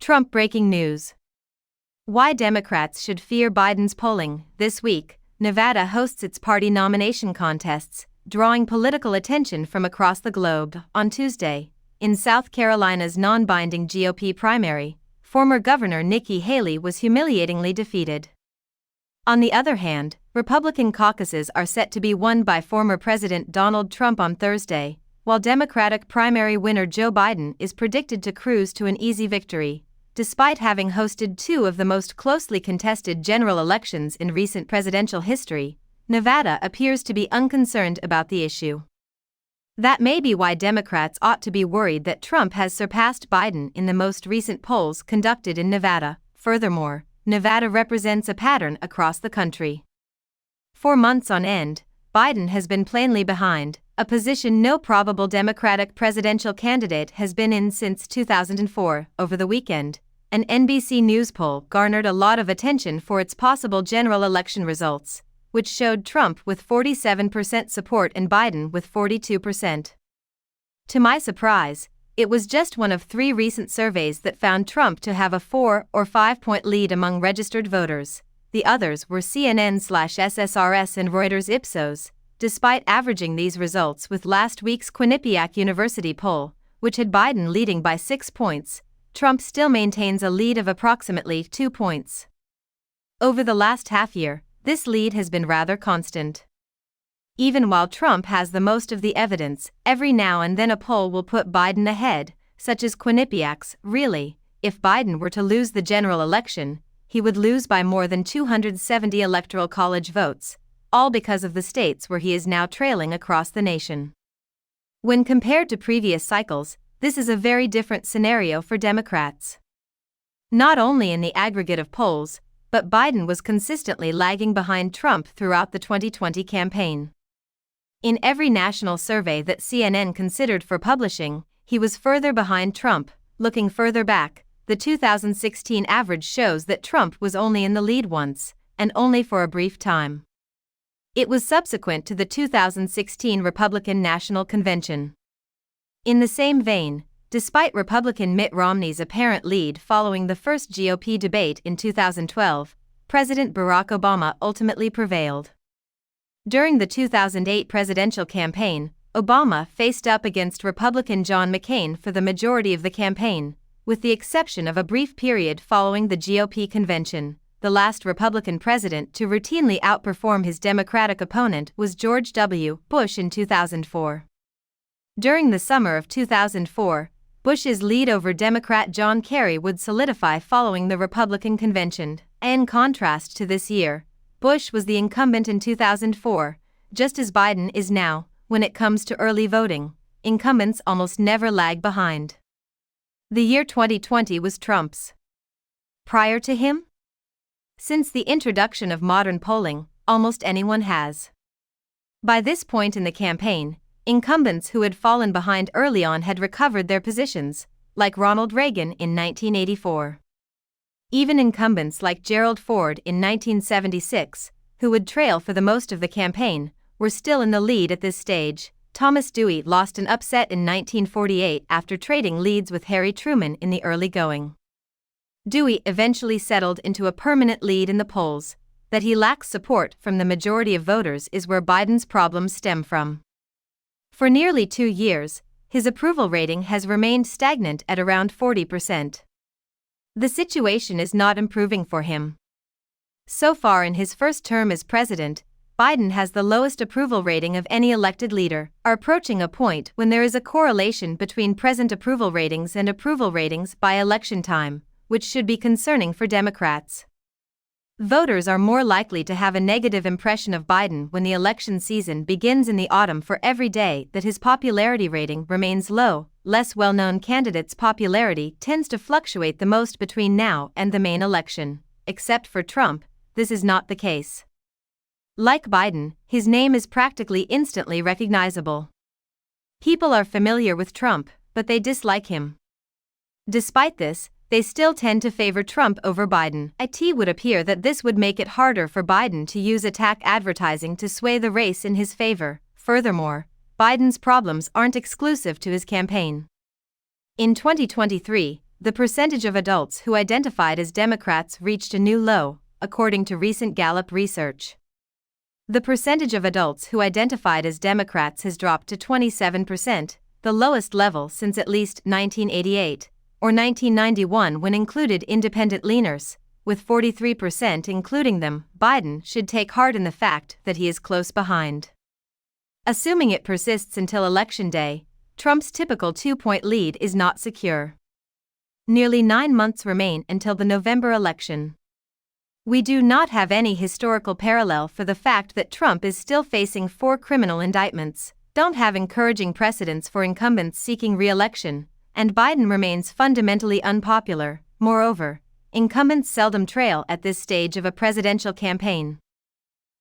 Trump breaking news. Why Democrats should fear Biden's polling. This week, Nevada hosts its party nomination contests, drawing political attention from across the globe. On Tuesday, in South Carolina's non-binding GOP primary, former Governor Nikki Haley was humiliatingly defeated. On the other hand, Republican caucuses are set to be won by former President Donald Trump on Thursday, while Democratic primary winner Joe Biden is predicted to cruise to an easy victory. Despite having hosted two of the most closely contested general elections in recent presidential history, Nevada appears to be unconcerned about the issue. That may be why Democrats ought to be worried that Trump has surpassed Biden in the most recent polls conducted in Nevada. Furthermore, Nevada represents a pattern across the country. For months on end, Biden has been plainly behind, a position no probable Democratic presidential candidate has been in since 2004. Over the weekend, an NBC News poll garnered a lot of attention for its possible general election results, which showed Trump with 47% support and Biden with 42%. To my surprise, it was just one of three recent surveys that found Trump to have a 4 or 5 point lead among registered voters. The others were CNN/SSRS and Reuters Ipsos. Despite averaging these results with last week's Quinnipiac University poll, which had Biden leading by 6 points, Trump still maintains a lead of approximately 2 points. Over the last half year, this lead has been rather constant. Even while Trump has the most of the evidence, every now and then a poll will put Biden ahead, such as Quinnipiac's. Really, if Biden were to lose the general election, he would lose by more than 270 Electoral College votes, all because of the states where he is now trailing across the nation. When compared to previous cycles, this is a very different scenario for Democrats. Not only in the aggregate of polls, but Biden was consistently lagging behind Trump throughout the 2020 campaign. In every national survey that CNN considered for publishing, he was further behind Trump. Looking further back, the 2016 average shows that Trump was only in the lead once, and only for a brief time. It was subsequent to the 2016 Republican National Convention. In the same vein, despite Republican Mitt Romney's apparent lead following the first GOP debate in 2012, President Barack Obama ultimately prevailed. During the 2008 presidential campaign, Obama faced up against Republican John McCain for the majority of the campaign, with the exception of a brief period following the GOP convention. The last Republican president to routinely outperform his Democratic opponent was George W. Bush in 2004. During the summer of 2004, Bush's lead over Democrat John Kerry would solidify following the Republican convention. In contrast to this year, Bush was the incumbent in 2004, just as Biden is now. When it comes to early voting, incumbents almost never lag behind. The year 2020 was Trump's. Prior to him? Since the introduction of modern polling, almost anyone has. By this point in the campaign, incumbents who had fallen behind early on had recovered their positions, like Ronald Reagan in 1984. Even incumbents like Gerald Ford in 1976, who would trail for the most of the campaign, were still in the lead at this stage. Thomas Dewey lost an upset in 1948 after trading leads with Harry Truman in the early going. Dewey eventually settled into a permanent lead in the polls. That he lacks support from the majority of voters is where Biden's problems stem from. For nearly 2 years, his approval rating has remained stagnant at around 40%. The situation is not improving for him. So far in his first term as president, Biden has the lowest approval rating of any elected leader, are approaching a point when there is a correlation between present approval ratings and approval ratings by election time, which should be concerning for Democrats. Voters are more likely to have a negative impression of Biden when the election season begins in the autumn for every day that his popularity rating remains low. Less well-known candidates' popularity tends to fluctuate the most between now and the main election. Except for Trump, this is not the case. Like Biden, his name is practically instantly recognizable. People are familiar with Trump, but they dislike him. Despite this, they still tend to favor Trump over Biden. It would appear that this would make it harder for Biden to use attack advertising to sway the race in his favor. Furthermore, Biden's problems aren't exclusive to his campaign. In 2023, the percentage of adults who identified as Democrats reached a new low, according to recent Gallup research. The percentage of adults who identified as Democrats has dropped to 27%, the lowest level since at least 1988, or 1991 when included independent leaners, with 43% including them. Biden should take heart in the fact that he is close behind. Assuming it persists until Election Day, Trump's typical 2-point lead is not secure. Nearly 9 months remain until the November election. We do not have any historical parallel for the fact that Trump is still facing 4 criminal indictments, don't have encouraging precedents for incumbents seeking re-election, and Biden remains fundamentally unpopular. Moreover, incumbents seldom trail at this stage of a presidential campaign.